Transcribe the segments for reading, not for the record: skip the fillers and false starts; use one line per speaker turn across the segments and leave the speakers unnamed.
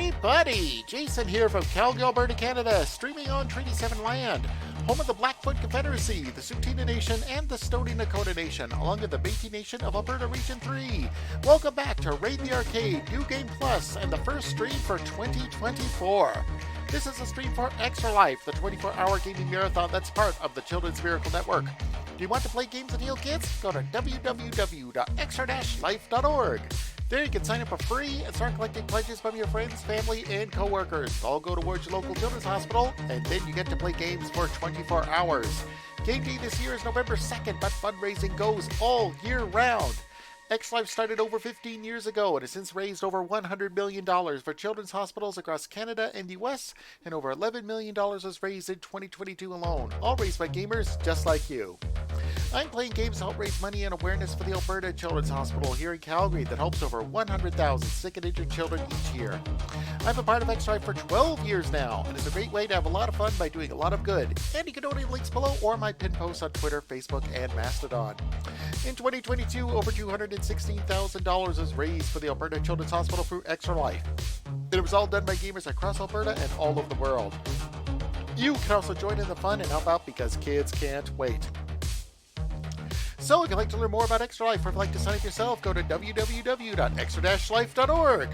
everybody! Jason here from Calgary, Alberta, Canada, streaming on Treaty 7 land, home of the Blackfoot Confederacy, the Tsuu Nation, and the Stoney Nakoda Nation, along with the Métis Nation of Alberta Region 3. Welcome back to Raid the Arcade, New Game Plus, and the first stream for 2024. This is a stream for Extra Life, the 24-hour gaming marathon that's part of the Children's Miracle Network. Do you want to play games and heal kids? Go to www.extra-life.org. There you can sign up for free and start collecting pledges from your friends, family, and co-workers. All go towards your local children's hospital, and then you get to play games for 24 hours. Game day this year is November 2nd, but fundraising goes all year round. X-Life started over 15 years ago and has since raised over $100 million for children's hospitals across Canada and the US, and over $11 million was raised in 2022 alone, all raised by gamers just like you. I'm playing games to help raise money and awareness for the Alberta Children's Hospital here in Calgary that helps over 100,000 sick and injured children each year. I've been part of X-Life for 12 years now, and it's a great way to have a lot of fun by doing a lot of good. And you can donate links below or my pinned posts on Twitter, Facebook, and Mastodon. In 2022, over $216,000 was raised for the Alberta Children's Hospital through Extra Life. And it was all done by gamers across Alberta and all over the world. You can also join in the fun and help out because kids can't wait. So if you'd like to learn more about Extra Life or if you'd like to sign up yourself, go to www.extra-life.org.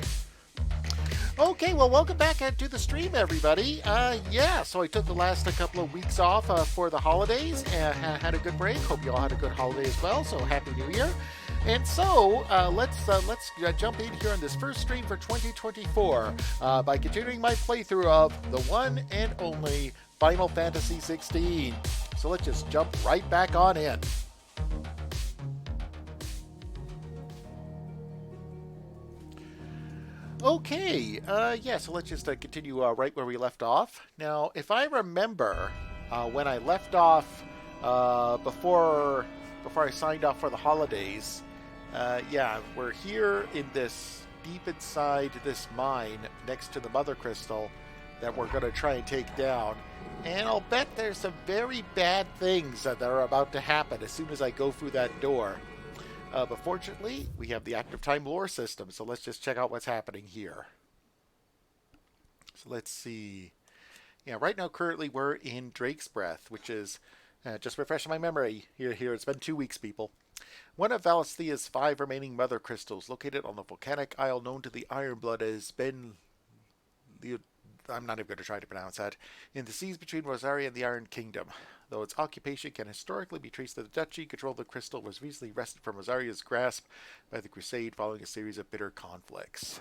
Okay, well, welcome back to the stream, everybody. So I took the last couple of weeks off for the holidays and had a good break. Hope you all had a good holiday as well, so Happy New Year. And so let's jump in here on this first stream for 2024 by continuing my playthrough of the one and only Final Fantasy XVI. So let's just jump right back on in. Okay, so let's just continue right where we left off. Now, if I remember, when I left off before I signed off for the holidays, we're here in this deep inside this mine next to the Mother Crystal that we're going to try and take down. And I'll bet there's some very bad things that are about to happen as soon as I go through that door. But fortunately, we have the active time lore system, so let's just check out what's happening here. So let's see. Yeah, right now, currently, we're in Drake's Breath, which is, just refreshing my memory here. It's been 2 weeks, people. One of Valisthea's 5 remaining mother crystals, located on the volcanic isle known to the Ironblood as I'm not even going to try to pronounce that, in the seas between Rosaria and the Iron Kingdom. Though its occupation can historically be traced to the duchy, control of the crystal was recently wrested from Rosaria's grasp by the Crusade following a series of bitter conflicts.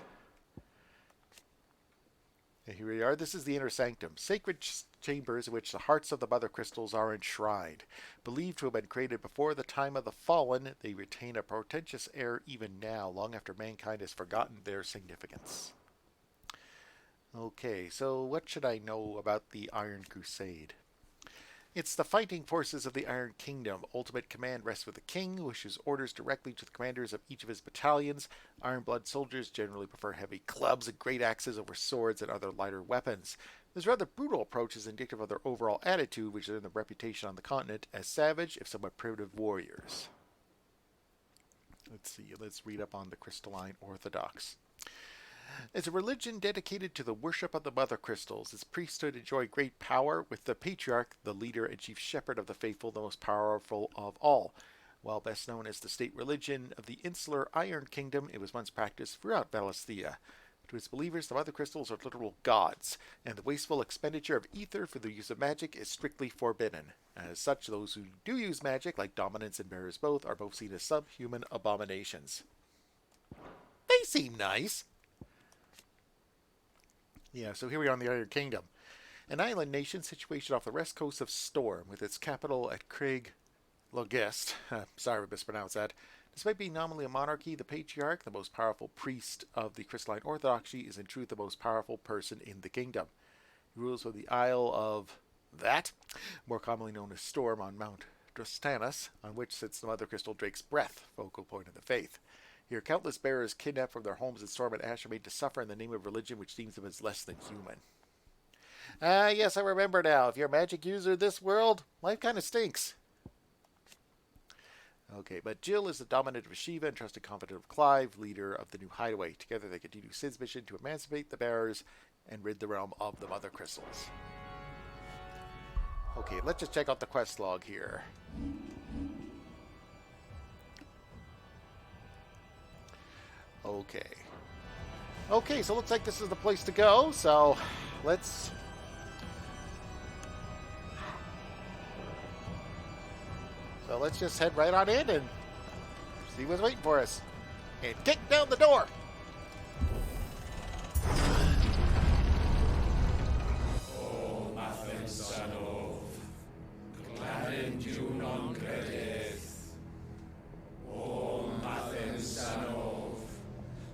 And here we are. This is the Inner Sanctum, sacred chambers in which the hearts of the mother crystals are enshrined. Believed to have been created before the time of the Fallen, they retain a portentous air even now, long after mankind has forgotten their significance. Okay, so what should I know about the Iron Crusade? It's the fighting forces of the Iron Kingdom. Ultimate command rests with the king, who issues orders directly to the commanders of each of his battalions. Ironblood soldiers generally prefer heavy clubs and great axes over swords and other lighter weapons. This rather brutal approach is indicative of their overall attitude, which is in the reputation on the continent as savage, if somewhat primitive warriors. Let's see, let's read up on the Crystalline Orthodox. It's a religion dedicated to the worship of the Mother Crystals. Its priesthood enjoy great power, with the Patriarch, the leader and chief shepherd of the faithful, the most powerful of all. While best known as the state religion of the insular Iron Kingdom, it was once practiced throughout Valisthea. To its believers, the Mother Crystals are literal gods, and the wasteful expenditure of ether for the use of magic is strictly forbidden. As such, those who do use magic, like dominants and bearers both, are both seen as subhuman abominations. They seem nice. Yeah, so here we are in the Iron Kingdom, an island nation situated off the west coast of Storm, with its capital at Craig Logest. Sorry if I mispronounced that. Despite being nominally a monarchy, the Patriarch, the most powerful priest of the Crystalline Orthodoxy, is in truth the most powerful person in the kingdom. He rules over the Isle of that, more commonly known as Storm, on Mount Drostanus, on which sits the Mother Crystal Drake's Breath, focal point of the faith. Here, countless bearers kidnapped from their homes in Storm and Ash are made to suffer in the name of religion which deems them as less than human. Yes, I remember now. If you're a magic user in this world, life kind of stinks. Okay, but Jill is the dominant of Shiva and trusted confidant of Clive, leader of the new hideaway. Together they continue Sid's mission to emancipate the bearers and rid the realm of the Mother Crystals. Okay, let's just check out the quest log here. Okay. Okay, so it looks like this is the place to go, so let's... So let's just head right on in and see what's waiting for us. And kick down the door!
O Mathen Sanov, Clarin Junon Credith. O Mathen Sanov,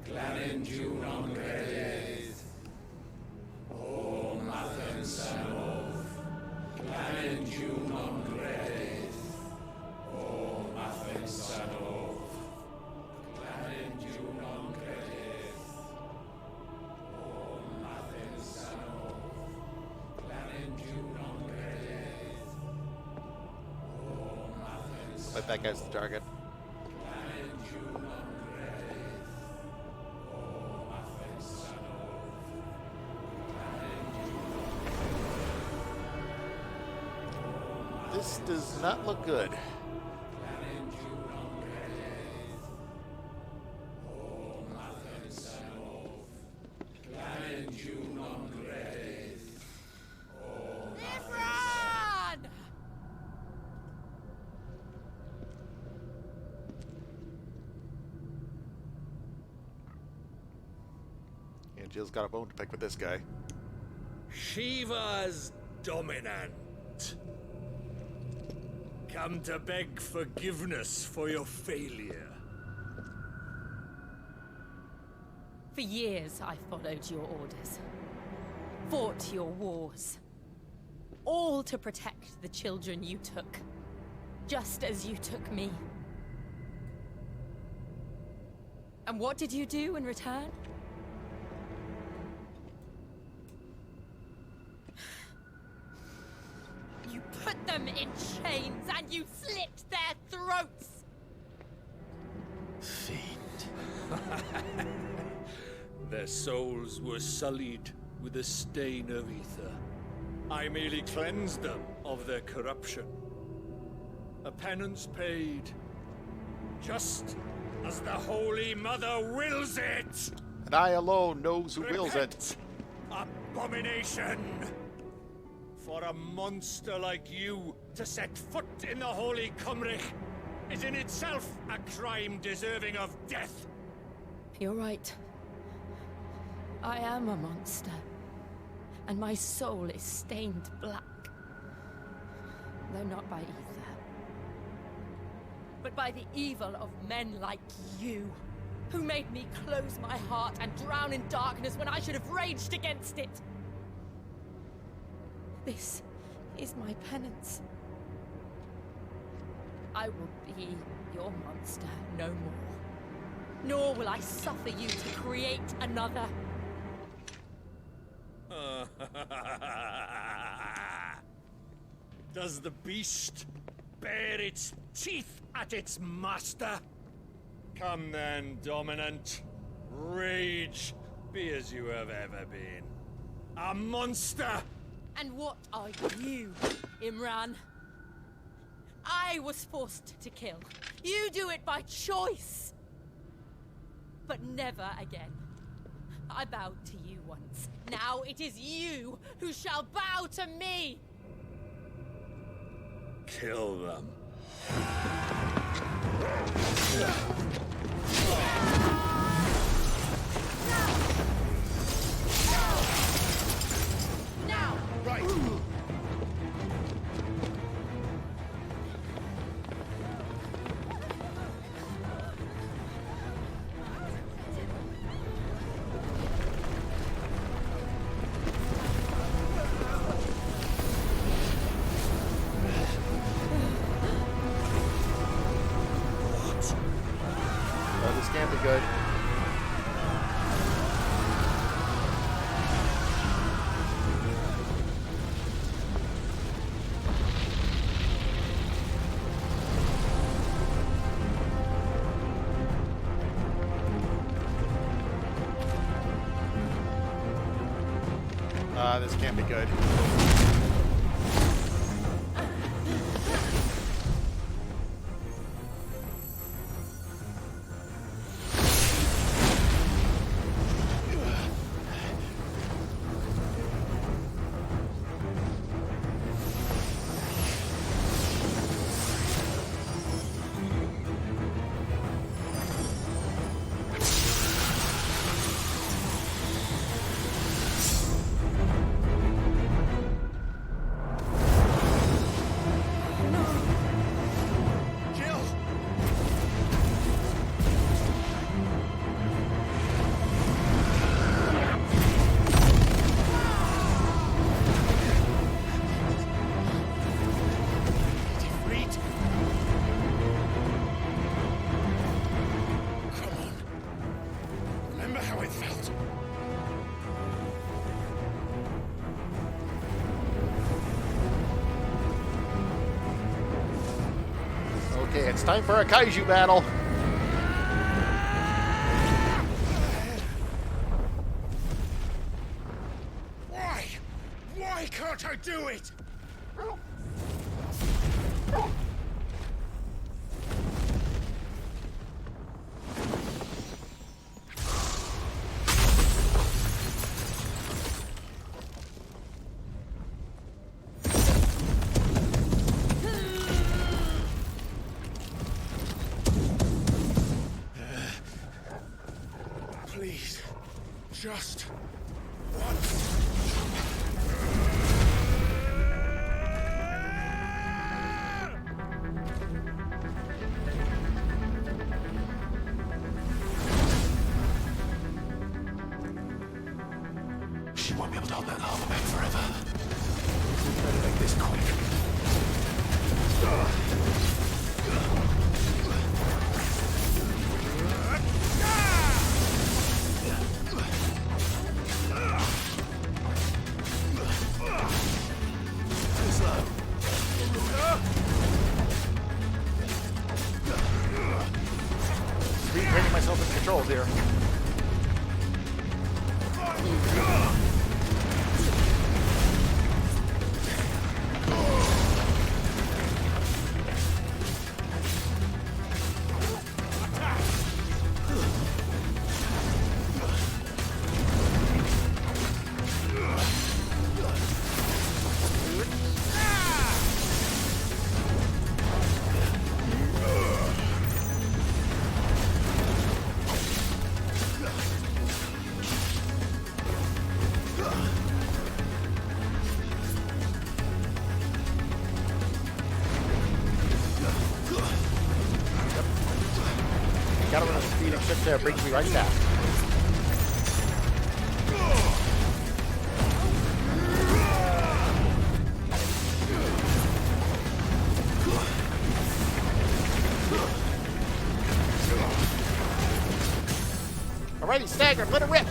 Clarin Junon Credith. O Mathen Sanov, Clarin Junon Credith. O Mathen Sanov, Clarin Junon Credith. O Mathen Sanov, Clarin Junon Credith. O Mathen Sanov,
But that guy's the target.
Clarin Junon Credith. O Mathen Sanov, Clarin Junon.
This does not look good.
Clarin Junon Credith. O Mathen Sanov, Clarin Junon Credith. O
Everyone!
And Jill's got a bone to pick with this guy.
Shiva's dominant. Come to beg forgiveness for your failure.
For years I followed your orders, fought your wars, all to protect the children you took, just as you took me. And what did you do in return? You put them in chains and you slit their throats!
Fiend. Their souls were sullied with a stain of ether. I merely cleansed them of their corruption. A penance paid, just as the Holy Mother wills it!
And I alone knows who wills it.
Repent, abomination! For a monster like you to set foot in the Holy Cymric is in itself a crime deserving of death.
You're right. I am a monster. And my soul is stained black. Though not by ether. But by the evil of men like you, who made me close my heart and drown in darkness when I should have raged against it. This is my penance. I will be your monster no more. Nor will I suffer you to create another.
Does the beast bare its teeth at its master? Come then, dominant. Rage, be as you have ever been. A monster!
And what are you, Imran? I was forced to kill. You do it by choice. But never again. I bowed to you once. Now it is you who shall bow to me!
Kill them.
Now!
Right. This can't be good. This can't be good. Okay, it's time for a kaiju battle.
Why? Why can't I do it? Please, just once.
She won't be able to hold that lava back forever. Better make this quick.
Retraining myself in controls here. Got him on a speed and shift there, brings me right back. Alrighty, staggered, let it rip!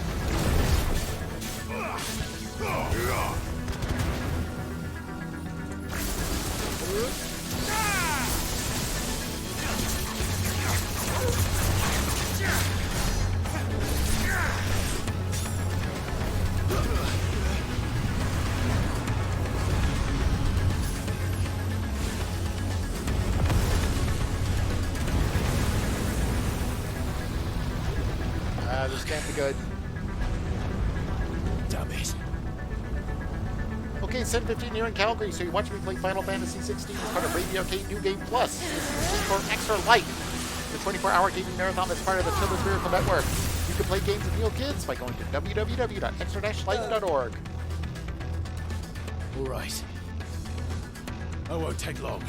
This can't be good.
Damn it.
Okay, it's 7:15 here in Calgary, so you're watching me play Final Fantasy XVI as part of Radio Arcade New Game Plus. This is for Extra Life, the 24-hour gaming marathon that's part of the Children's Miracle Network. You can play games with real kids by going to www.extra-life.org.
All right. I won't take long.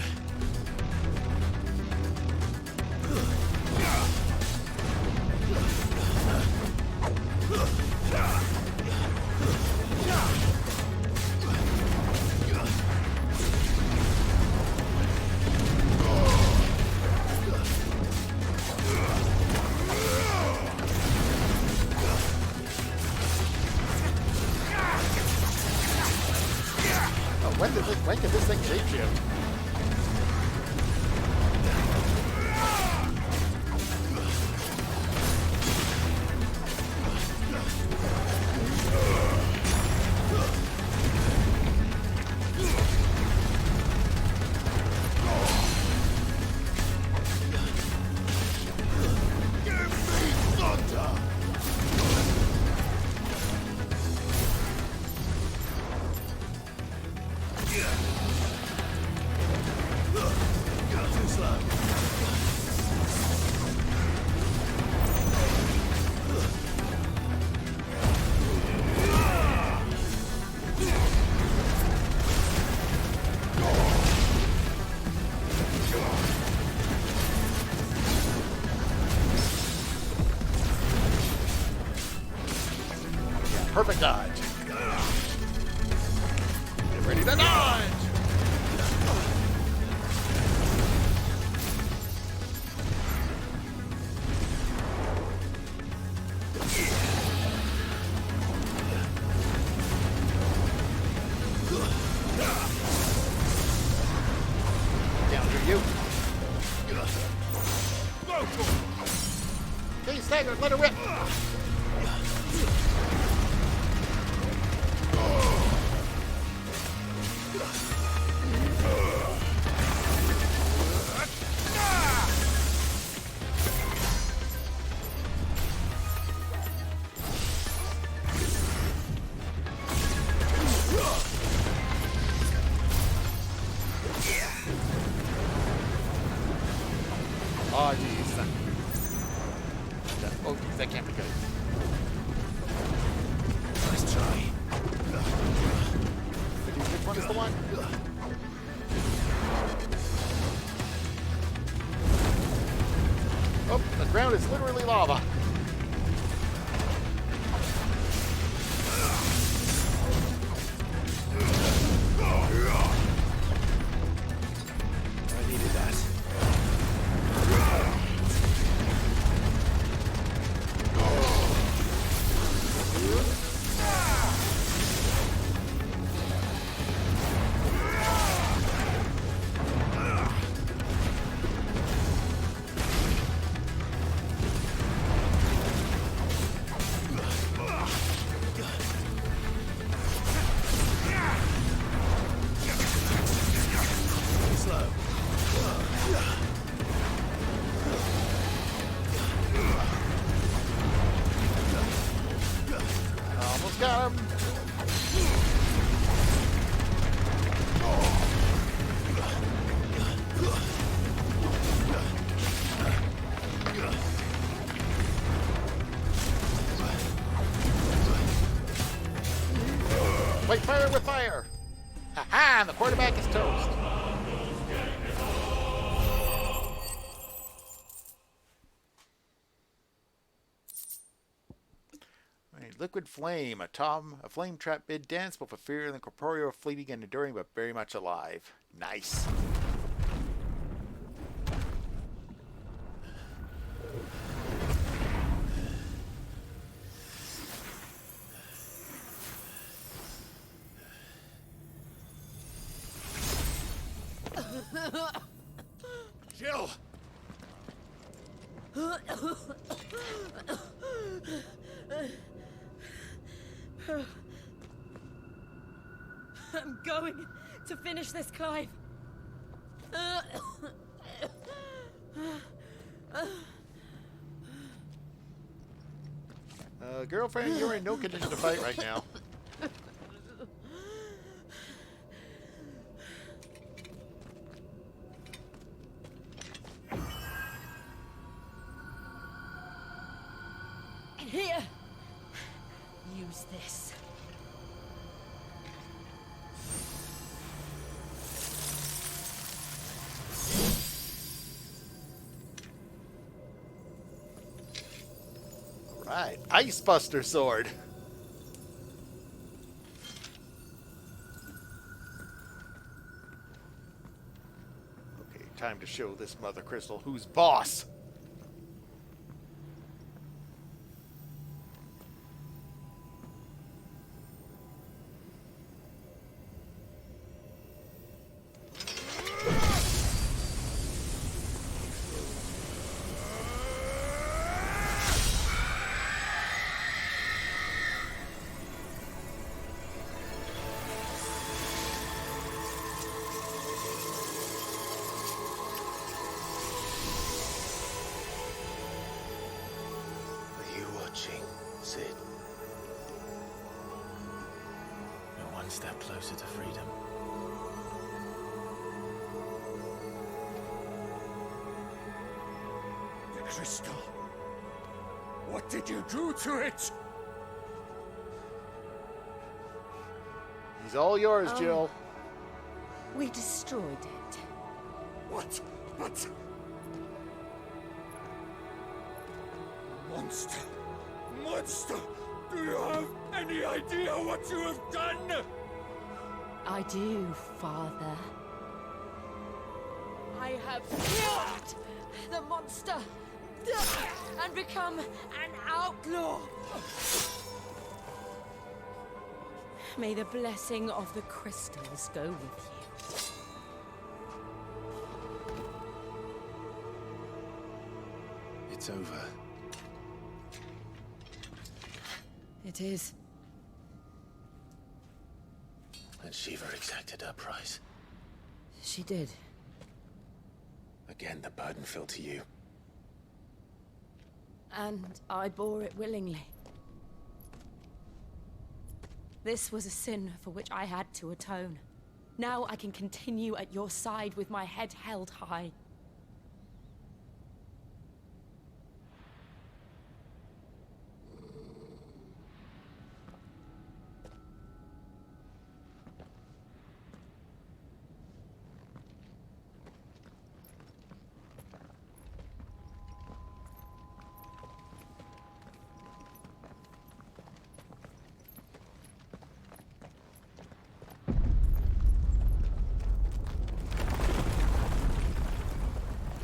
When did this thing shape you? Perfect dodge. Get ready to dodge. Down to you. Okay, stagger, let her rip. Oh, jeez. Oh, geez, that can't be good.
Nice try.
Which one is the one? Oh, the ground is literally lava.
I needed that.
Almost got him. Fight fire with fire. Ha-ha, and the quarterback is toast. Liquid flame, a flame trap mid dance, both a fear and the corporeal, fleeting and enduring, but very much alive. Nice.
Jill!
I'm going to finish this, Clive.
Girlfriend, you're in no condition to fight right now.
Here. Use this.
Right, Ice Buster sword. Okay, time to show this Mother Crystal who's boss.
Sid. You're one step closer to freedom.
The crystal. What did you do to it?
He's all yours, Jill.
We destroyed it.
What? Monster! Monster! Do you have any idea what you have done?
I do, Father. I have killed the monster and become an outlaw. May the blessing of the crystals go with you.
It's over.
It is.
And Sheaffer exacted her price.
She did.
Again, the burden fell to you.
And I bore it willingly. This was a sin for which I had to atone. Now I can continue at your side with my head held high.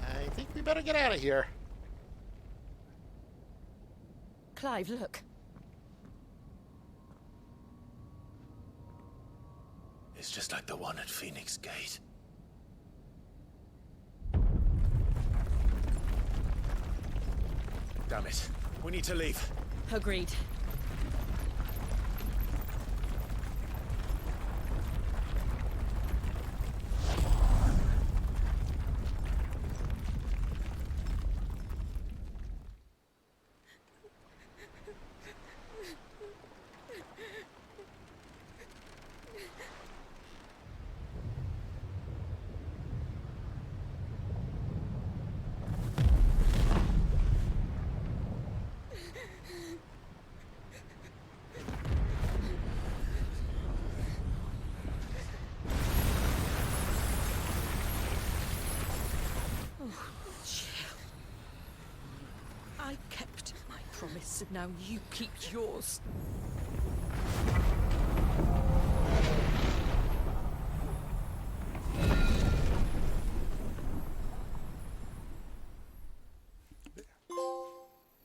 I think we better get out of here.
Clive, look.
It's just like the one at Phoenix Gate. Damn it. We need to leave.
Agreed. I kept my promise, and now you keep yours.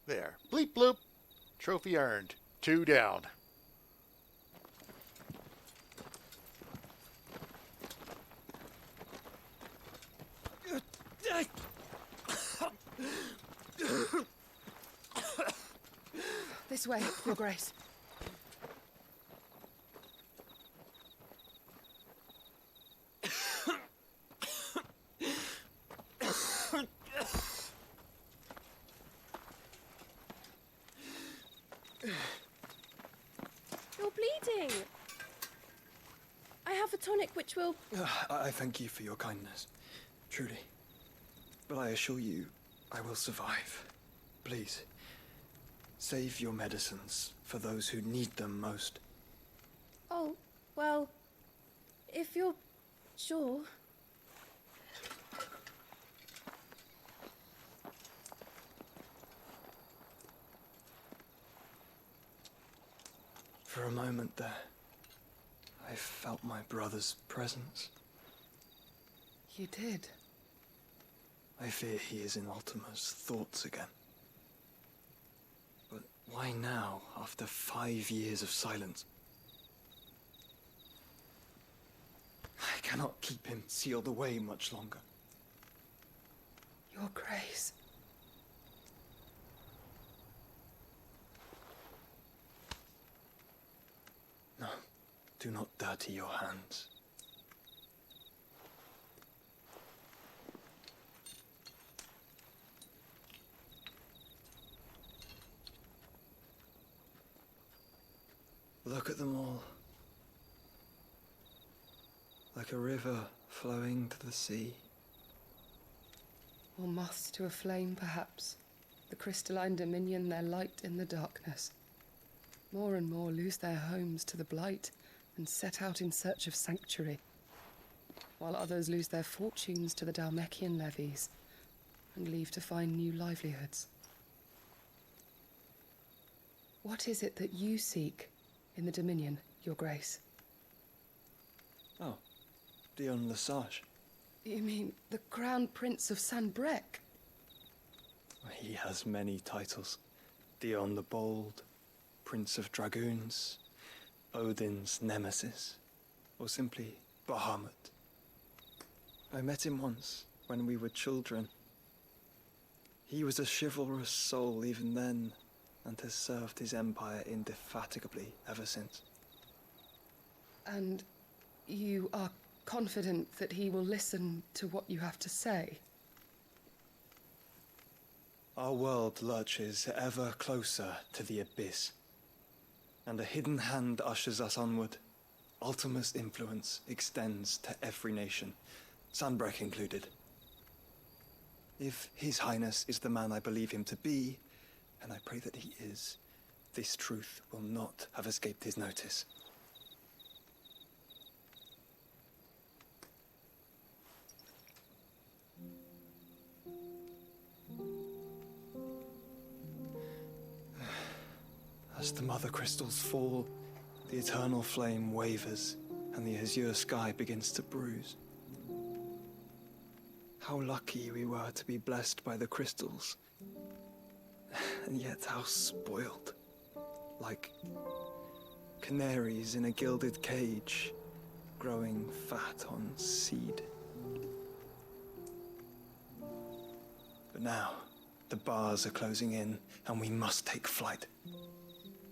There. Bleep bloop. Trophy earned. 2 down.
This way, Your Grace.
You're bleeding. I have a tonic which will...
I thank you for your kindness, truly. But I assure you, I will survive. Please, save your medicines for those who need them most.
Oh, well, if you're sure.
For a moment there, I felt my brother's presence.
You did.
I fear he is in Ultima's thoughts again. But why now, after 5 years of silence? I cannot keep him sealed away much longer.
Your Grace.
No, do not dirty your hands. Look at them all. Like a river flowing to the sea.
Or moths to a flame, perhaps. The crystalline dominion their light in the darkness. More and more lose their homes to the blight and set out in search of sanctuary, while others lose their fortunes to the Dalmekian levies and leave to find new livelihoods. What is it that you seek in the Dominion, Your Grace.
Oh, Dion Lesage.
You mean the Crown Prince of Sanbrec?
He has many titles. Dion the Bold, Prince of Dragoons, Odin's Nemesis, or simply Bahamut. I met him once, when we were children. He was a chivalrous soul even then, and has served his empire indefatigably ever since.
And you are confident that he will listen to what you have to say?
Our world lurches ever closer to the abyss, and a hidden hand ushers us onward. Ultima's influence extends to every nation, Sanbrec included. If His Highness is the man I believe him to be, and I pray that he is, this truth will not have escaped his notice. As the mother crystals fall, the eternal flame wavers, and the azure sky begins to bruise. How lucky we were to be blessed by the crystals, and yet how spoiled. Like canaries in a gilded cage, growing fat on seed. But now, the bars are closing in, and we must take flight.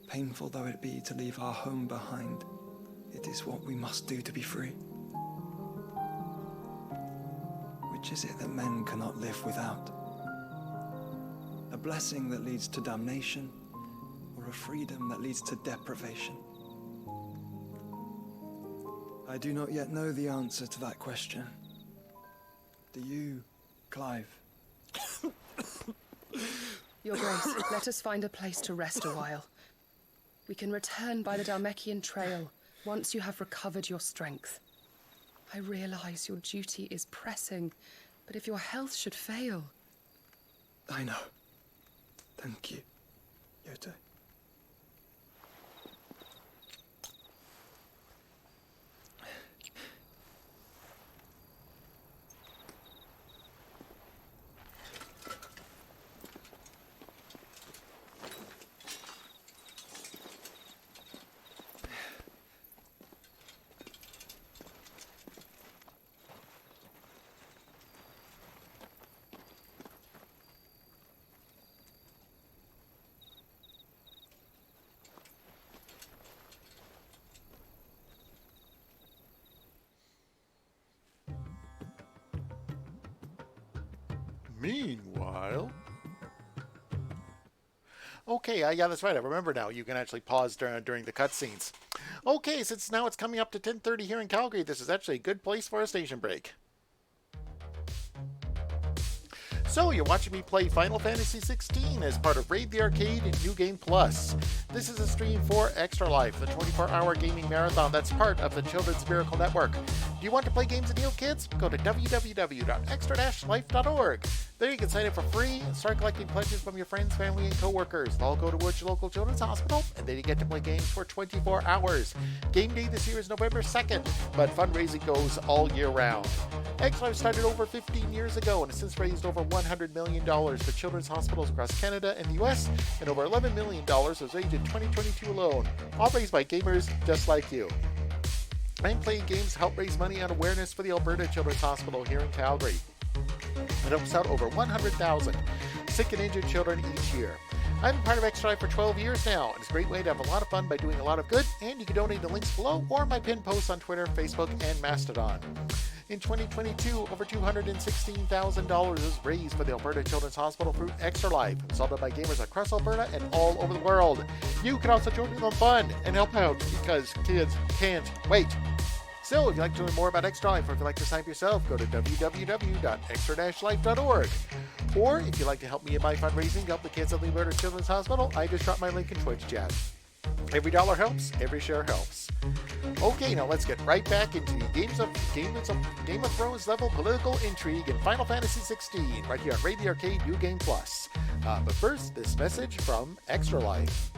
Painful though it be to leave our home behind, it is what we must do to be free. Which is it that men cannot live without? A blessing that leads to damnation, or a freedom that leads to deprivation? I do not yet know the answer to that question. Do you, Clive?
Your Grace, let us find a place to rest a while. We can return by the Dhalmekian Trail once you have recovered your strength. I realize your duty is pressing, but if your health should fail...
I know. Thank you, Yote.
Meanwhile... Okay, yeah, that's right. I remember now. You can actually pause during the cutscenes. Okay, since now it's coming up to 10:30 here in Calgary, this is actually a good place for a station break. So, you're watching me play Final Fantasy XVI as part of Raid the Arcade and New Game Plus. This is a stream for Extra Life, the 24-hour gaming marathon that's part of the Children's Miracle Network. Do you want to play games and heal kids? Go to www.extra-life.org. There you can sign up for free and start collecting pledges from your friends, family, and co-workers. They'll go towards your local children's hospital, and then you get to play games for 24 hours. Game day this year is November 2nd, but fundraising goes all year round. Extra Life started over 15 years ago and has since raised over $100 million for children's hospitals across Canada and the US, and over $11 million was raised in 2022 alone, all raised by gamers just like you. I'm playing games to help raise money on awareness for the Alberta Children's Hospital here in Calgary. It helps out over 100,000 sick and injured children each year. I've been part of Extra Life for 12 years now, and it's a great way to have a lot of fun by doing a lot of good, and you can donate the links below or my pinned posts on Twitter, Facebook, and Mastodon. In 2022, over $216,000 was raised for the Alberta Children's Hospital through Extra Life, consulted by gamers across Alberta and all over the world. You can also join in the fun and help out because kids can't wait. So, if you'd like to learn more about Extra Life, or if you'd like to sign up yourself, go to www.extra-life.org. Or, if you'd like to help me in my fundraising to help the kids at the Alberta Children's Hospital, I just dropped my link in Twitch chat. Every dollar helps, every share helps. Okay, now let's get right back into the Game of Thrones level political intrigue in Final Fantasy XVI, right here on Raid the Arcade New Game Plus. But first, this message from Extra Life.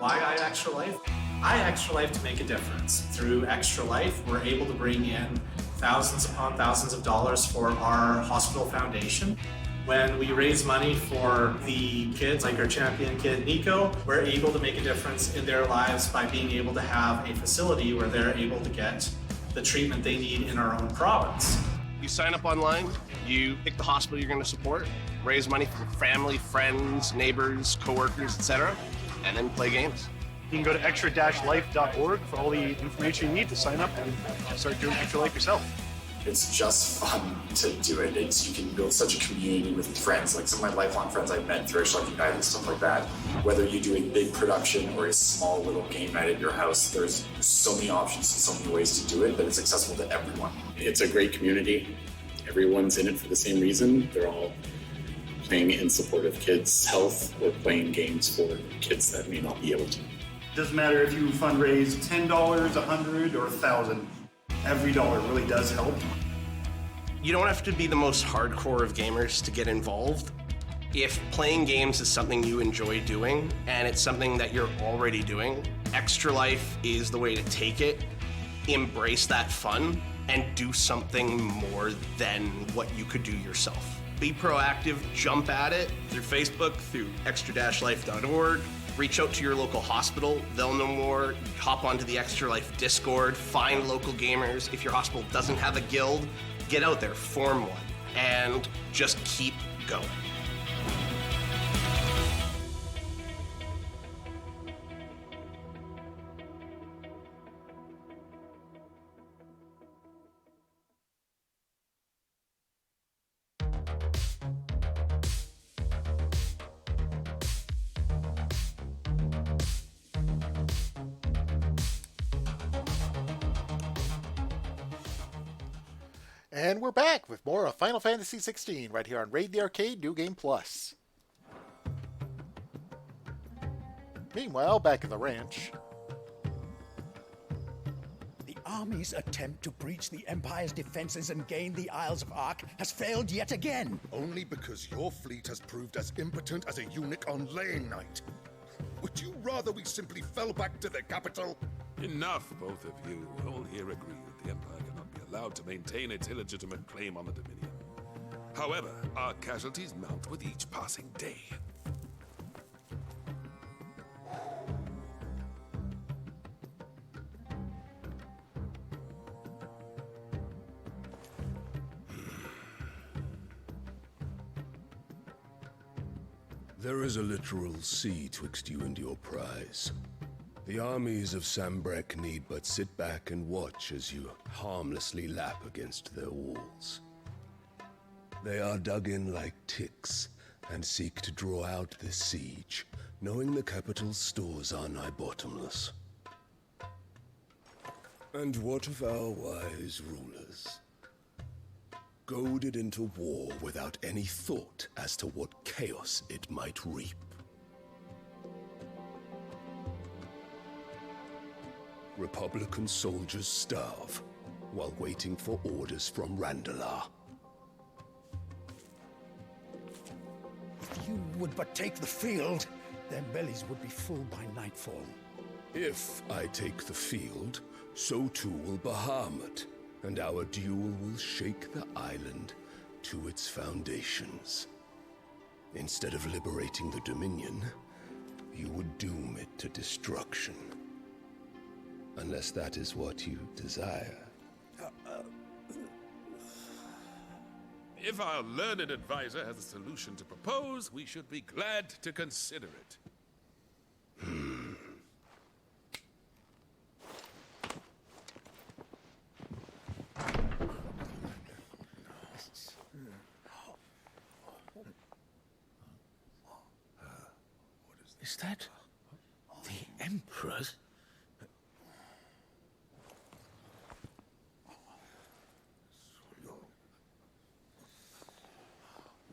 Why I Extra Life? I Extra Life to make a difference. Through Extra Life, we're able to bring in thousands upon thousands of dollars for our hospital foundation. When we raise money for the kids, like our champion kid Nico, we're able to make a difference in their lives by being able to have a facility where they're able to get the treatment they need in our own province.
You sign up online, you pick the hospital you're going to support, raise money for family, friends, neighbors, coworkers, etc., and then play games.
You can go to extra-life.org for all the information you need to sign up and start doing Extra Life yourself.
It's just fun to do it. You can build such a community with friends. Like some of my lifelong friends I've met through Extra Life United and stuff like that. Whether you do a big production or a small little game night at your house, there's so many options and so many ways to do it that it's accessible to everyone.
It's a great community. Everyone's in it for the same reason. They're all playing in support of kids' health or playing games for kids that may not be able to.
Doesn't matter if you fundraise $10, $100, or $1,000. Every dollar really does help.
You don't have to be the most hardcore of gamers to get involved. If playing games is something you enjoy doing, and it's something that you're already doing, Extra Life is the way to take it, embrace that fun, and do something more than what you could do yourself. Be proactive, jump at it through Facebook, through extra-life.org. Reach out to your local hospital, they'll know more. Hop onto the Extra Life Discord, find local gamers. If your hospital doesn't have a guild, get out there, form one, and just keep going.
And we're back with more of Final Fantasy XVI right here on Raid the Arcade New Game Plus. Meanwhile, back at the ranch.
The army's attempt to breach the Empire's defenses and gain the Isles of Ark has failed yet again.
Only because your fleet has proved as impotent as a eunuch on laying night. Would you rather we simply fell back to the capital?
Enough, both of you. All here agree that the Empire cannot be allowed to maintain its illegitimate claim on the Dominion. However, our casualties mount with each passing day.
There is a literal sea twixt you and your prize. The armies of Sambrek need but sit back and watch as you harmlessly lap against their walls. They are dug in like ticks and seek to draw out this siege, knowing the capital's stores are nigh bottomless. And what of our wise rulers? Goaded into war without any thought as to what chaos it might reap. Republican soldiers starve while waiting for orders from Randalar.
If you would but take the field, their bellies would be full by nightfall.
If I take the field, so too will Bahamut, and our duel will shake the island to its foundations. Instead of liberating the Dominion, you would doom it to destruction. Unless that is what you desire.
If our learned advisor has a solution to propose, we should be glad to consider it.
Is that the Emperor's?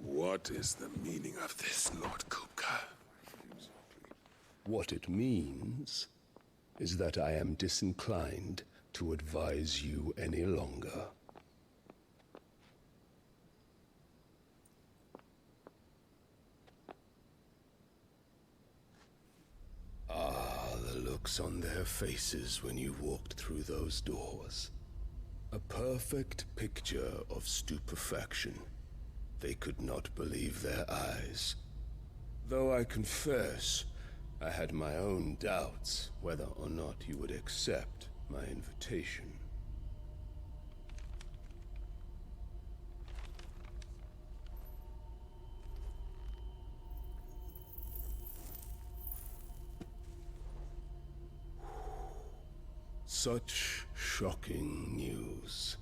What is the meaning of this, Lord Kupka?
What it means is that I am disinclined to advise you any longer. Ah. looks on their faces when you walked through those doors. A perfect picture of stupefaction. They could not believe their eyes. Though I confess, I had my own doubts whether or not you would accept my invitation. Such shocking news.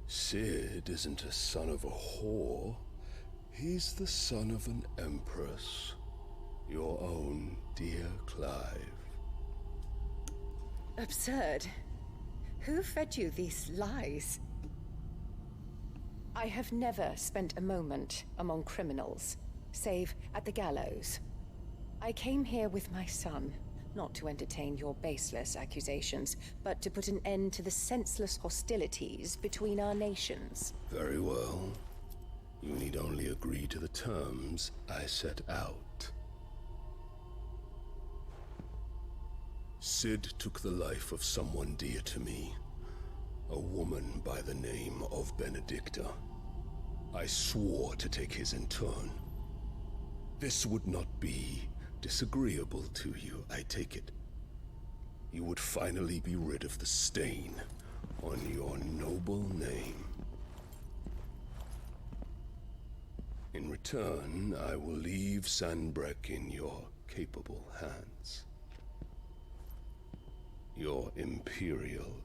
Sid isn't a son of a whore. He's the son of an empress. Your own dear Clive.
Absurd. Who fed you these lies? I have never spent a moment among criminals, save at the gallows. I came here with my son, not to entertain your baseless accusations, but to put an end to the senseless hostilities between our nations.
Very well. You need only agree to the terms I set out. Sid took the life of someone dear to me, a woman by the name of Benedicta. I swore to take his in turn. This would not be disagreeable to you, I take it. You would finally be rid of the stain on your noble name. In return, I will leave Sanbreque in your capable hands. Your Imperial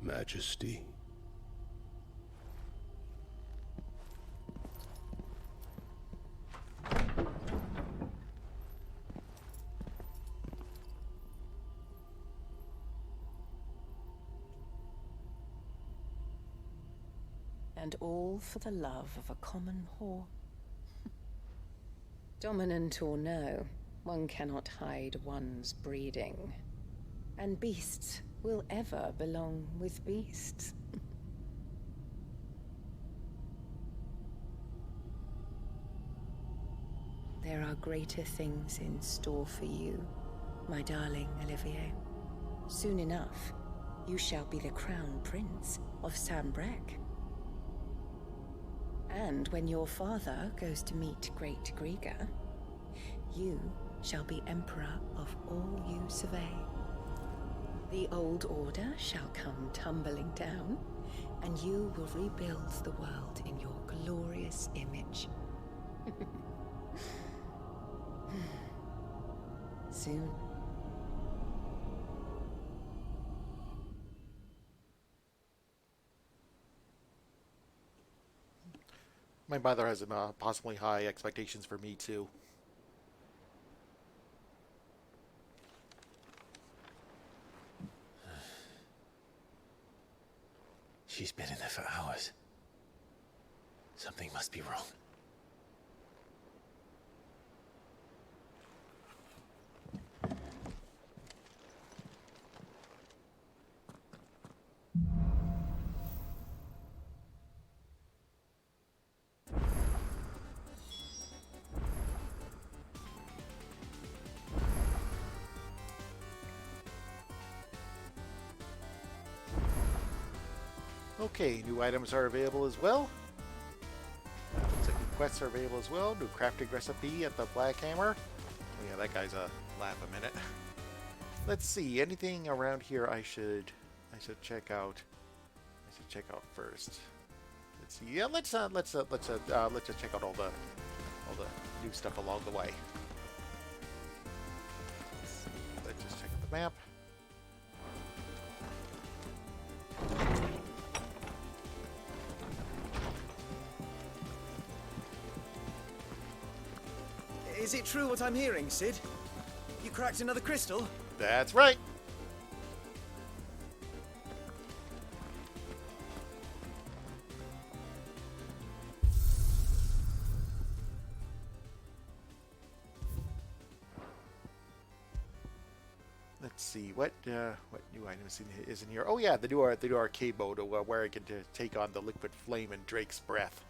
Majesty.
And all for the love of a common whore. Dominant or no, one cannot hide one's breeding. And beasts will ever belong with beasts. There are greater things in store for you, my darling Olivier. Soon enough, you shall be the crown prince of Sanbreque. And when your father goes to meet Great Griga, you shall be emperor of all you survey. The old order shall come tumbling down, and you will rebuild the world in your glorious image. Soon.
My mother has possibly high expectations for me, too.
She's been in there for hours. Something must be wrong.
Okay, new items are available as well. Looks like new quests are available as well. New crafting recipe at the Black Hammer. Oh yeah, that guy's a lap a minute. Let's see, anything around here I should check out. I should check out first. Let's see. Yeah, let's just check out all the new stuff along the way. Let's just check out the map.
Is it true what I'm hearing, Sid? You cracked another crystal?
That's right. Let's see what new items is in here. Oh yeah, the new arcade mode where I can take on the liquid flame and Drake's breath.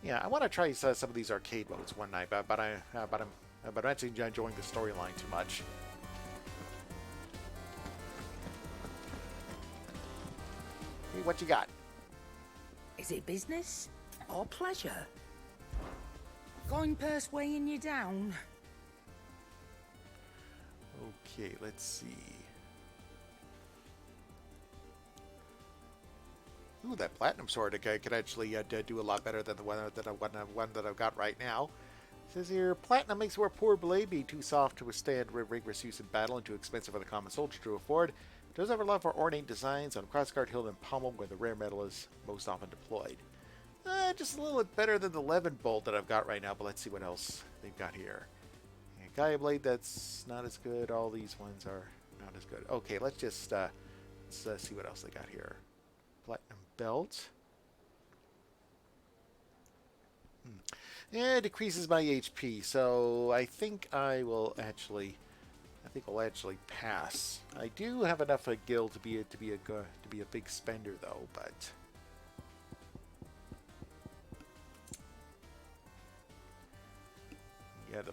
Yeah, I want to try some of these arcade modes one night, but I'm actually enjoying the storyline too much. Hey, what you got?
Is it business or pleasure? Coin purse weighing you down?
Okay, let's see. Ooh, that platinum sword could actually do a lot better than the one that I've got right now. It says here, platinum makes your poor blade be too soft to withstand rigorous use in battle and too expensive for the common soldier to afford. It does have a love for ornate designs on crossguard, hilt, and pommel where the rare metal is most often deployed. Just a little bit better than the 11 bolt that I've got right now, but let's see what else they've got here. Gaia blade, that's not as good. All these ones are not as good. Okay, let's just let's see what else they got here. Platinum belt. Yeah, it decreases my HP, so I think I'll actually pass. I do have enough of gil to be a big spender though, but yeah, the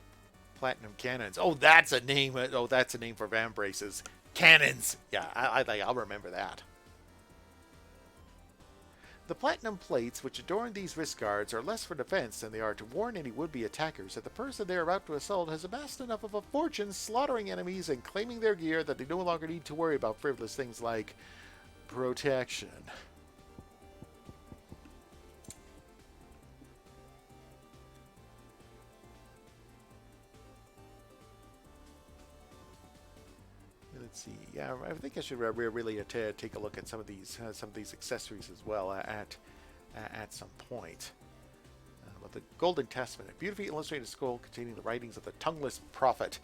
platinum cannons. Oh, that's a name. Oh, that's a name for van braces. Cannons. Yeah, I'll remember that. The platinum plates which adorn these wrist guards are less for defense than they are to warn any would-be attackers that the person they are about to assault has amassed enough of a fortune slaughtering enemies and claiming their gear that they no longer need to worry about frivolous things like protection. Let's see. Yeah, I think I should really take a look at some of these accessories as well at some point. But the Golden Testament, a beautifully illustrated scroll containing the writings of the tongueless prophet,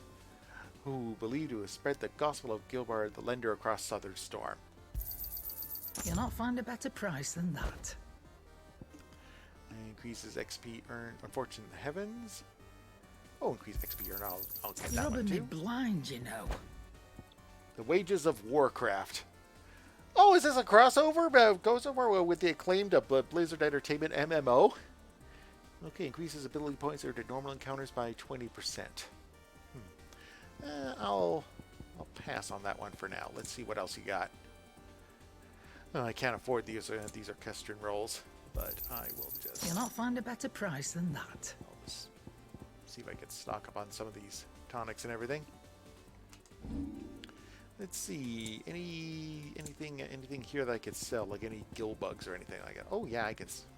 who believed to have spread the gospel of Gilbert the Lender across Southern Storm.
You'll not find a better price than that.
Increases XP earned on Fortune in the Heavens. Oh, increase XP earned. I'll get
You're
that one
rubbing me
too.
blind, you know.
The Wages of Warcraft. Oh, is this a crossover? Goes over with the acclaimed Blizzard Entertainment MMO. Okay, increases ability points earned at normal encounters by 20%. I'll pass on that one for now. Let's see what else you got. Oh, I can't afford these orchestrion rolls, but I will just...
You'll not find a better price than that.
I'll just see if I can stock up on some of these tonics and everything. Let's see, anything here that I could sell, like any gill bugs or anything like that. Oh yeah, I can sell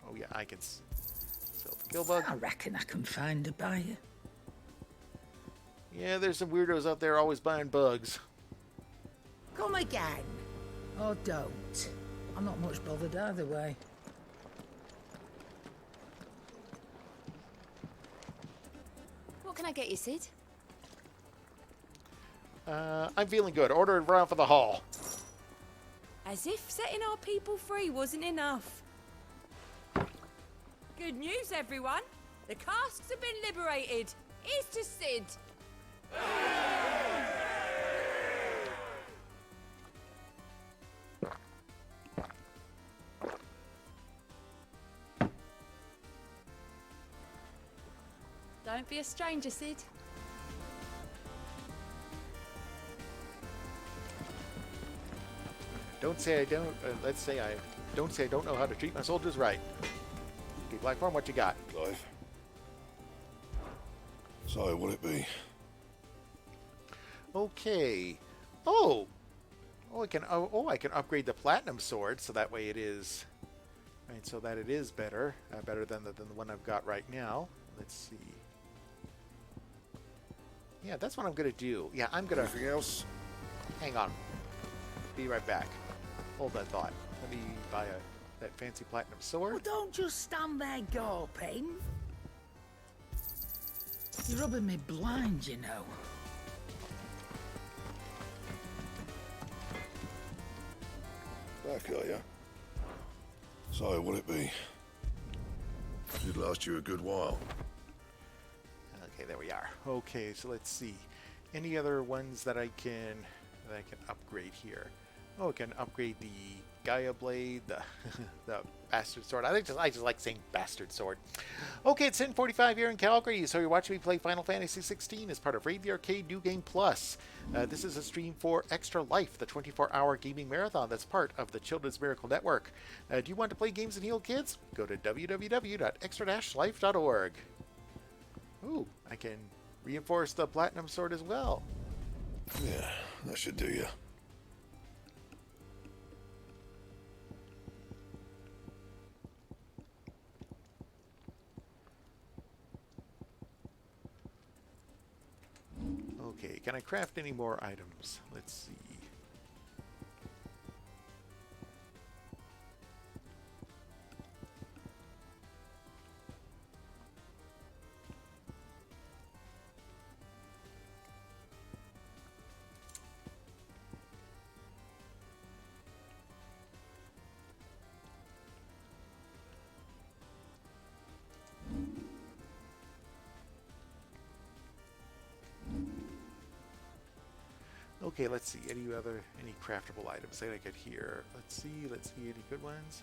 the gill bug.
I reckon I can find a buyer.
Yeah, there's some weirdos out there always buying bugs.
Come again. Or don't. I'm not much bothered either way.
What can I get you, Sid?
I'm feeling good. Order it round for the hall.
As if setting our people free wasn't enough. Good news, everyone. The casks have been liberated. Here's to Sid. Don't be a stranger, Sid.
Don't say I don't. Let's say I don't say I don't know how to treat my soldiers right. Okay, Blackthorn, what you got?
Clive. So, will it be?
Okay. I can upgrade the platinum sword, so that way it is, right? So that it is better than the one I've got right now. Let's see. Yeah, that's what I'm gonna do. Yeah, I'm gonna.
Anything else?
Hang on. Be right back. Hold that thought. Let me buy that fancy platinum sword.
Well, don't just stand there gawping. You're rubbing me blind, you know.
Back, are ya? So, will it be? Should last you a good while.
Okay, there we are. Okay, so let's see. Any other ones that I can upgrade here? Oh, we can upgrade the Gaia Blade, the, the Bastard Sword. I just like saying Bastard Sword. Okay, it's 10:45 here in Calgary, so you're watching me play Final Fantasy XVI as part of Raid the Arcade New Game Plus. This is a stream for Extra Life, the 24-hour gaming marathon that's part of the Children's Miracle Network. Do you want to play games and heal kids? Go to www.extra-life.org. Ooh, I can reinforce the Platinum Sword as well.
Yeah, that should do you.
Okay, can I craft any more items? Let's see. Okay, let's see. Any craftable items that I could hear? Let's see. Any good ones?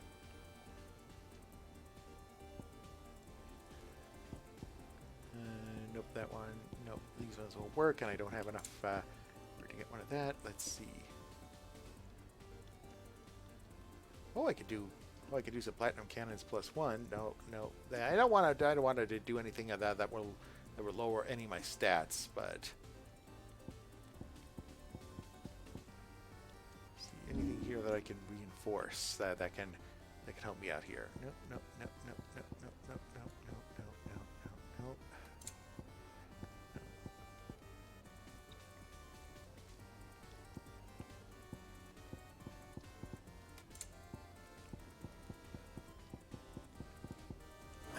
Nope, that one. Nope, these ones won't work, and I don't have enough to get one of that. Let's see. Oh, I could do some platinum cannons +1. No. I don't want to do anything of that will lower any of my stats, but. Anything here that I can reinforce that can help me out here? No.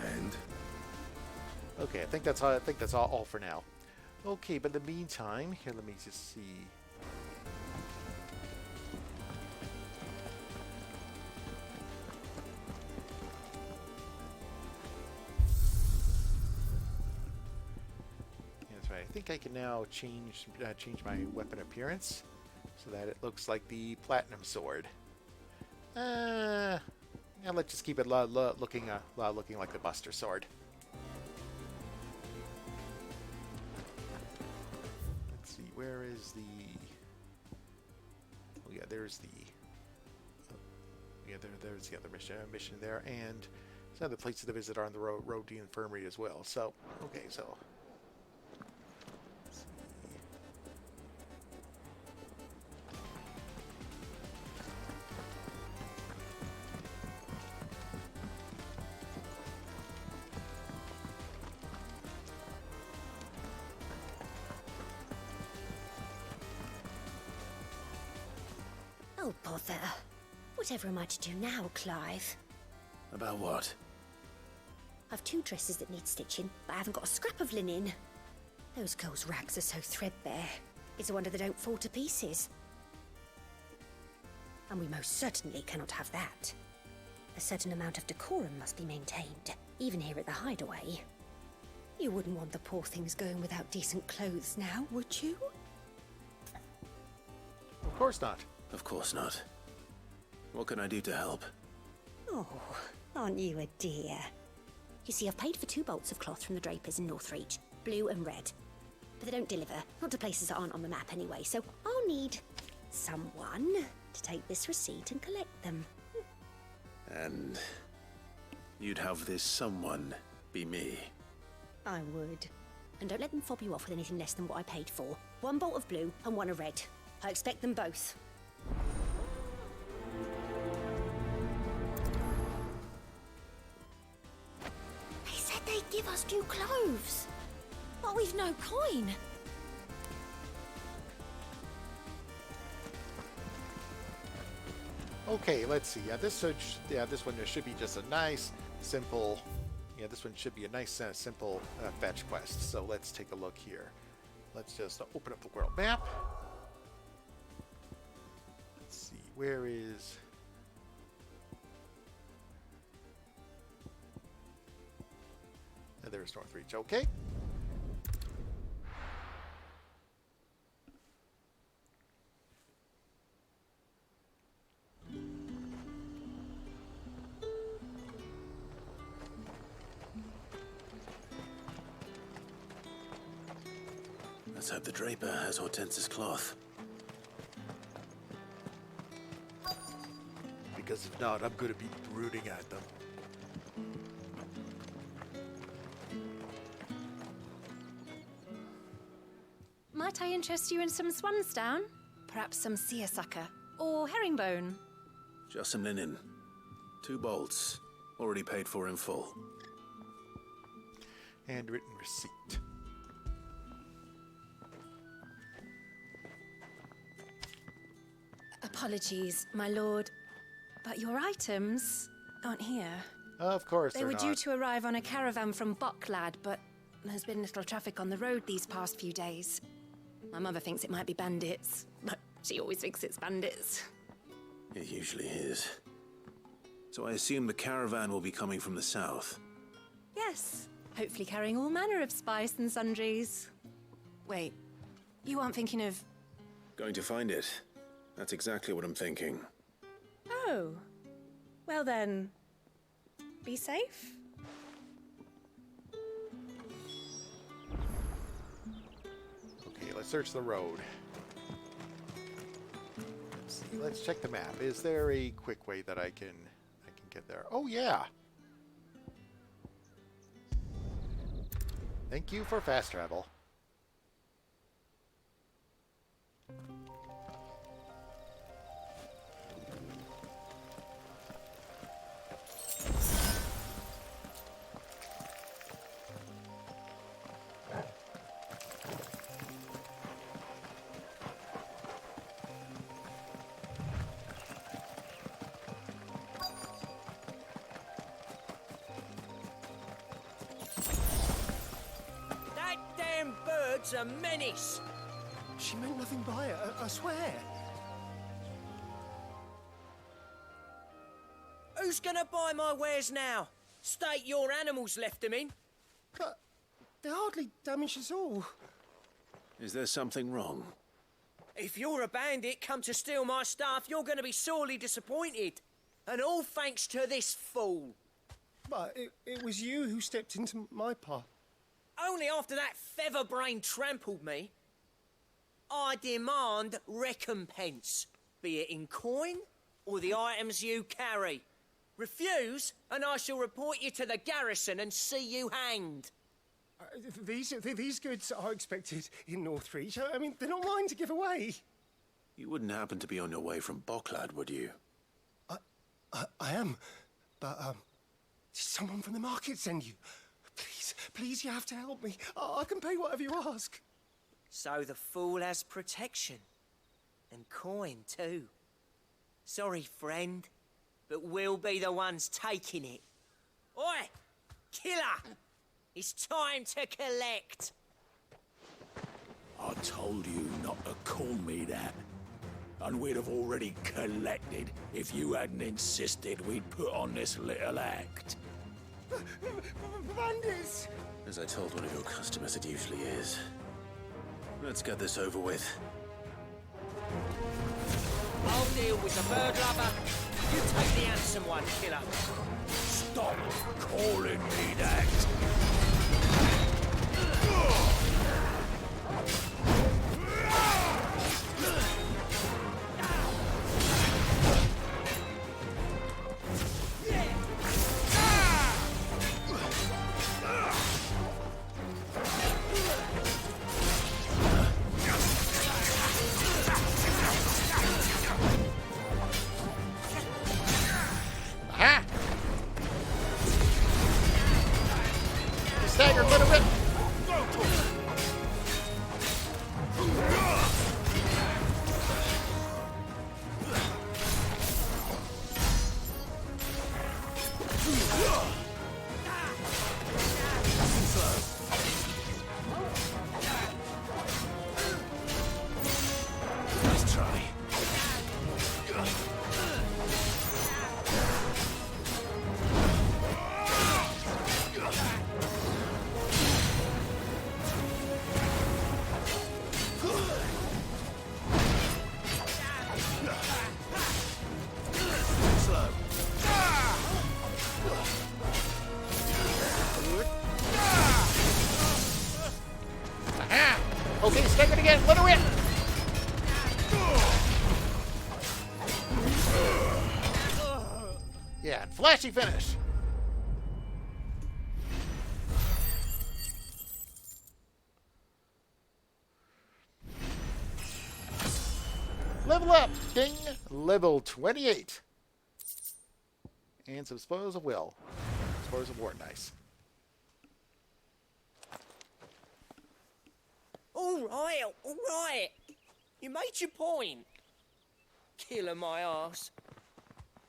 And
okay, I think that's all for now. Okay, but in the meantime, here, let me just see. I think I can now change my weapon appearance so that it looks like the Platinum Sword. Yeah, let's just keep it looking like the Buster Sword. Let's see, where is the? Oh yeah, there's the. There's the other mission there, and some other places to visit are on the road to the infirmary as well. So okay, so.
Oh, bother. Whatever am I to do now, Clive?
About what?
I've 2 dresses that need stitching, but I haven't got a scrap of linen. Those girls' rags are so threadbare. It's a wonder they don't fall to pieces. And we most certainly cannot have that. A certain amount of decorum must be maintained, even here at the hideaway. You wouldn't want the poor things going without decent clothes now, would you?
Of course not.
Of course not. What can I do to help?
Oh, aren't you a dear? You see, I've paid for 2 bolts of cloth from the drapers in Northreach, blue and red. But they don't deliver, not to places that aren't on the map anyway, so I'll need someone to take this receipt and collect them.
And you'd have this someone be me?
I would. And don't let them fob you off with anything less than what I paid for. 1 bolt of blue and 1 of red. I expect them both. They said they'd give us new clothes. But we've no coin.
Okay, let's see. This one should be just a nice, simple. Yeah, this one should be a nice, simple fetch quest. So let's take a look here. Let's just open up the world map. Let's see, where is... there's Northreach, okay.
Let's hope the draper has Hortense's cloth.
Because if not, I'm gonna be brooding at them.
Might I interest you in some swansdown? Perhaps some seersucker or herringbone?
Just some linen. 2 bolts. Already paid for in full.
Handwritten receipt.
Apologies, my lord, but your items aren't here.
Of course
They
they're
were
not.
due to arrive on a caravan from Bocklad, but there's been little traffic on the road these past few days. My mother thinks it might be bandits, but she always thinks it's bandits.
It usually is. So I assume the caravan will be coming from the south.
Yes, hopefully carrying all manner of spice and sundries. Wait, you aren't thinking of...
Going to find it. That's exactly what I'm thinking.
Oh, well then, be safe.
Okay, let's search the road. Let's see. Let's check the map. Is there a quick way that I can get there? Oh yeah. Thank you for fast travel.
That damn bird's a menace.
She meant nothing by it, I swear.
Who's gonna buy my wares now? State your animals left them in.
But they hardly damaged us all.
Is there something wrong?
If you're a bandit come to steal my stuff, you're gonna be sorely disappointed. And all thanks to this fool.
But it was you who stepped into my path.
Only after that feather-brain trampled me. I demand recompense, be it in coin or the items you carry. Refuse, and I shall report you to the garrison and see you hanged.
These goods are expected in Northreach. I mean, they're not mine to give away.
You wouldn't happen to be on your way from Bocklad, would you?
I am, but did someone from the market send you? Please, you have to help me. I can pay whatever you ask.
So the fool has protection. And coin, too. Sorry, friend, but we'll be the ones taking it. Oi! Killer! It's time to collect!
I told you not to call me that. And we'd have already collected if you hadn't insisted we'd put on this little act.
Bandits!
As I told one of your customers, it usually is. Let's get this over with.
I'll deal with the bird lover. You take the handsome one, killer.
Stop calling me that.
Aha! Staggered, let it rip! Take it again. Let her in. Yeah, flashy finish. Level up. Ding. Level 28. And some Spoils of Will. Spoils of War. Nice.
All right. You made your point. Killing my ass.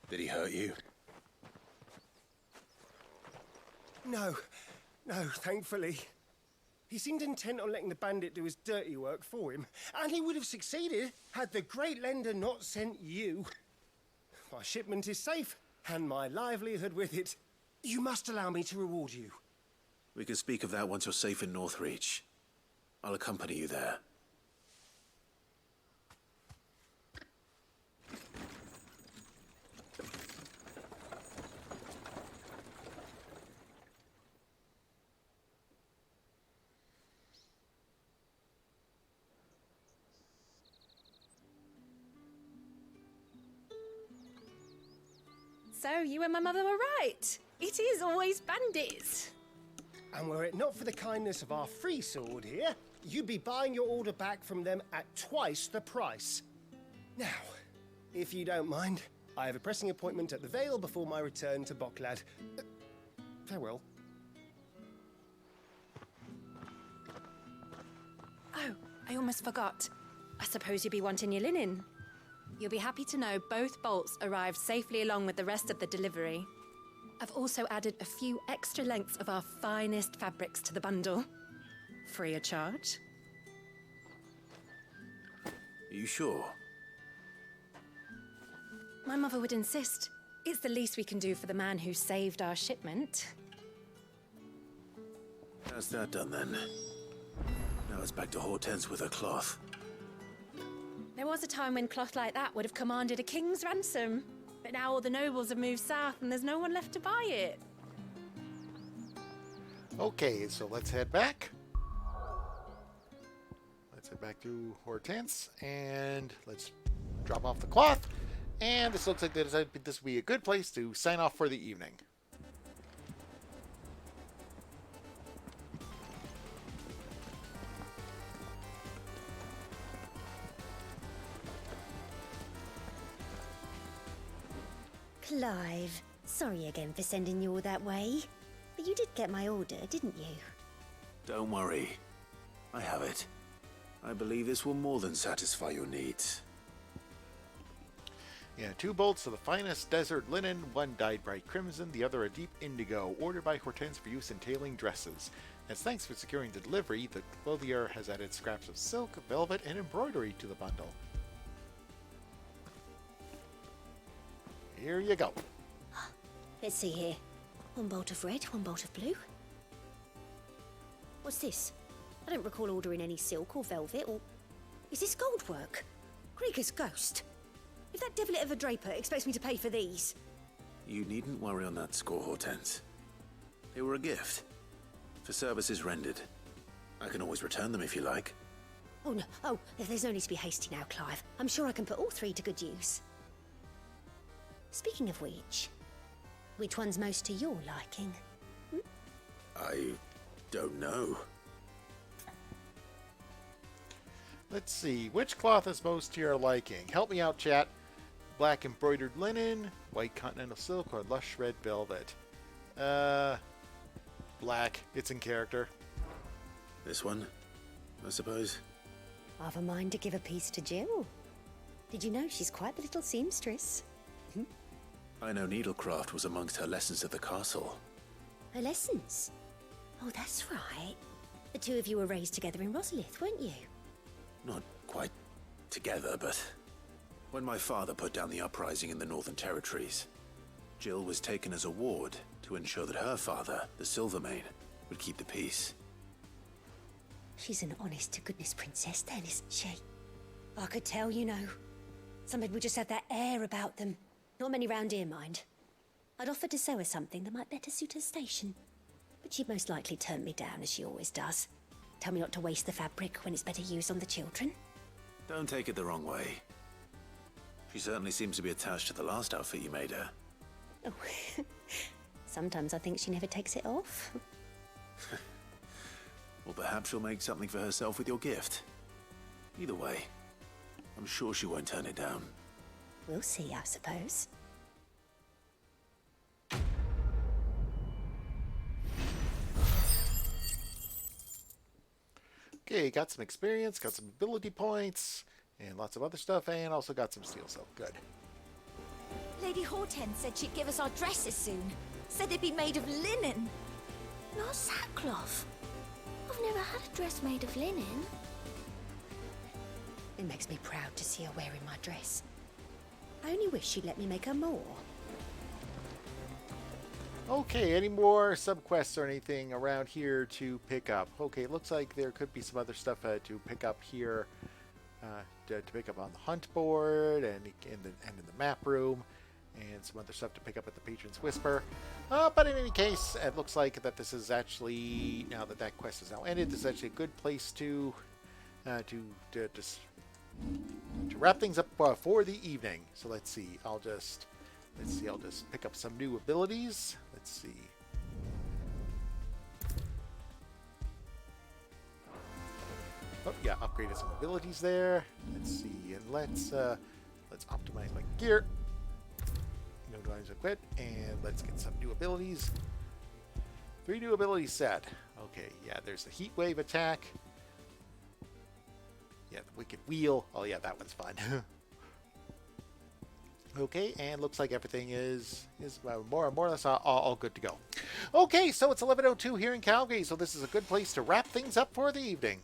Did he hurt you?
No, thankfully. He seemed intent on letting the bandit do his dirty work for him, and he would have succeeded had the great lender not sent you. My shipment is safe, and my livelihood with it. You must allow me to reward you.
We can speak of that once you're safe in Northreach. I'll accompany you there.
So, you and my mother were right. It is always bandits.
And were it not for the kindness of our free sword here, you'd be buying your order back from them at twice the price. Now, if you don't mind, I have a pressing appointment at the Vale before my return to Bocklad. Farewell.
Oh, I almost forgot. I suppose you'll be wanting your linen. You'll be happy to know both bolts arrived safely along with the rest of the delivery. I've also added a few extra lengths of our finest fabrics to the bundle. Free of charge.
Are you sure?
My mother would insist. It's the least we can do for the man who saved our shipment.
How's that done then? Now it's back to Hortense with her cloth.
There was a time when cloth like that would have commanded a king's ransom. But now all the nobles have moved south and there's no one left to buy it.
Okay, so let's head back. Let's head back to Hortense and let's drop off the cloth. And this looks like they decided this would be a good place to sign off for the evening.
Clive, sorry again for sending you all that way. But you did get my order, didn't you?
Don't worry. I have it. I believe this will more than satisfy your needs.
Yeah, 2 bolts of the finest desert linen, one dyed bright crimson, the other a deep indigo, ordered by Hortense for use in tailoring dresses. As thanks for securing the delivery, the clothier has added scraps of silk, velvet, and embroidery to the bundle. Here you go.
Let's see here. 1 bolt of red, 1 bolt of blue. What's this? I don't recall ordering any silk or velvet or... Is this gold work? Krieger's ghost. If that devilet of a draper expects me to pay for these...
You needn't worry on that score, Hortense. They were a gift. For services rendered. I can always return them if you like.
Oh, no. Oh, there's no need to be hasty now, Clive. I'm sure I can put all 3 to good use. Speaking of which one's most to your liking?
I don't know.
Let's see, which cloth is most to your liking? Help me out, chat. Black embroidered linen, white continental silk, or lush red velvet? Black. It's in character.
This one, I suppose.
I've a mind to give a piece to Jill. Did you know she's quite the little seamstress?
I know needlecraft was amongst her lessons at the castle.
Her lessons? Oh, that's right. The 2 of you were raised together in Rosalith, weren't you?
Not quite together, but when my father put down the uprising in the Northern Territories, Jill was taken as a ward to ensure that her father, the Silvermane, would keep the peace.
She's an honest-to-goodness princess then, isn't she? I could tell, you know. Some people just have that air about them. Not many round here, mind. I'd offered to sew her something that might better suit her station. But she'd most likely turn me down, as she always does. Tell me not to waste the fabric when it's better used on the children.
Don't take it the wrong way. She certainly seems to be attached to the last outfit you made her.
Oh, sometimes I think she never takes it off.
Well, perhaps she'll make something for herself with your gift. Either way, I'm sure she won't turn it down.
We'll see, I suppose.
Okay, got some experience, got some ability points, and lots of other stuff, and also got some steel, so good.
Lady Hortense said she'd give us our dresses soon. Said they'd be made of linen. Not sackcloth. I've never had a dress made of linen.
It makes me proud to see her wearing my dress. I only wish she'd let me make her more.
Okay, any more subquests or anything around here to pick up? Okay, it looks like there could be some other stuff to pick up here, to pick up on the hunt board and in the map room, and some other stuff to pick up at the Patron's Whisper. But in any case, it looks like that this is actually, now that that quest is now ended, this is actually a good place to wrap things up for the evening. So let's see. I'll just pick up some new abilities. Let's see. Oh yeah, upgraded some abilities there. Let's see, and let's optimize my gear. No drives equipped, and let's get some new abilities. 3 new abilities set. Okay, yeah, there's the heat wave attack. Yeah, the wicked wheel. Oh yeah, that one's fun. Okay, and looks like everything is more or less all good to go. Okay, so it's 11:02 here in Calgary, so this is a good place to wrap things up for the evening.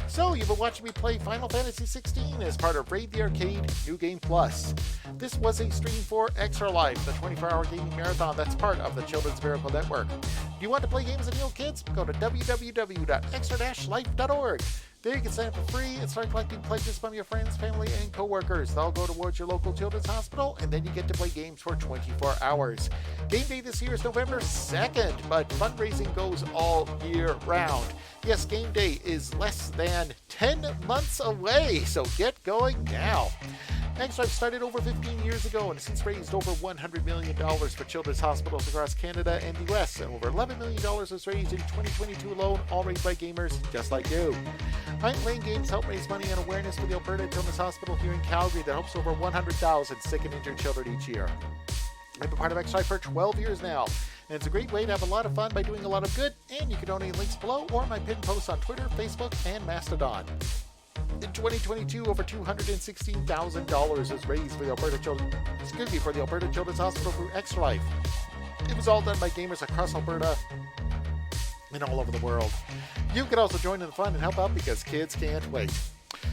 So, you've been watching me play Final Fantasy XVI as part of Raid the Arcade New Game Plus. This was a stream for Extra Life, the 24-hour gaming marathon that's part of the Children's Miracle Network. Do you want to play games with your kids? Go to www.extra-life.org. There you can sign up for free and start collecting pledges from your friends, family, and coworkers. They'll go towards your local children's hospital, and then you get to play games for 24 hours. Game day this year is November 2nd, but fundraising goes all year round. Yes, game day is less than 10 months away, so get going now. Extra Life started over 15 years ago and has since raised over $100 million for children's hospitals across Canada and the US, and over $11 million was raised in 2022 alone, all raised by gamers just like you. Playing games help raise money and awareness for the Alberta Children's Hospital here in Calgary that helps over 100,000 sick and injured children each year. I've been part of Extra Life for 12 years now, and it's a great way to have a lot of fun by doing a lot of good, and you can donate links below or my pinned posts on Twitter, Facebook, and Mastodon. In 2022, over $216,000 was raised for the Alberta Children's Hospital through Extra Life. It was all done by gamers across Alberta and all over the world. You can also join in the fun and help out because kids can't wait.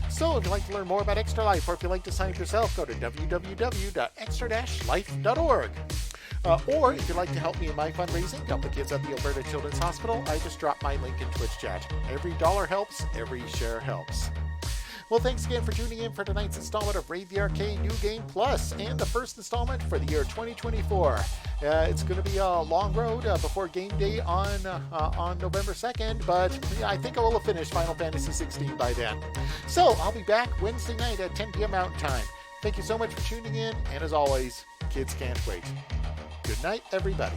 So if you'd like to learn more about Extra Life, or if you'd like to sign up yourself, go to www.extra-life.org. Or if you'd like to help me in my fundraising, help the kids at the Alberta Children's Hospital, I just dropped my link in Twitch chat. Every dollar helps, every share helps. Well, thanks again for tuning in for tonight's installment of Raid the Arcade New Game Plus, and the first installment for the year 2024. It's going to be a long road before game day on November 2nd, but I think I will have finished Final Fantasy XVI by then. So I'll be back Wednesday night at 10 p.m. Mountain Time. Thank you so much for tuning in, and as always, kids can't wait. Good night, everybody.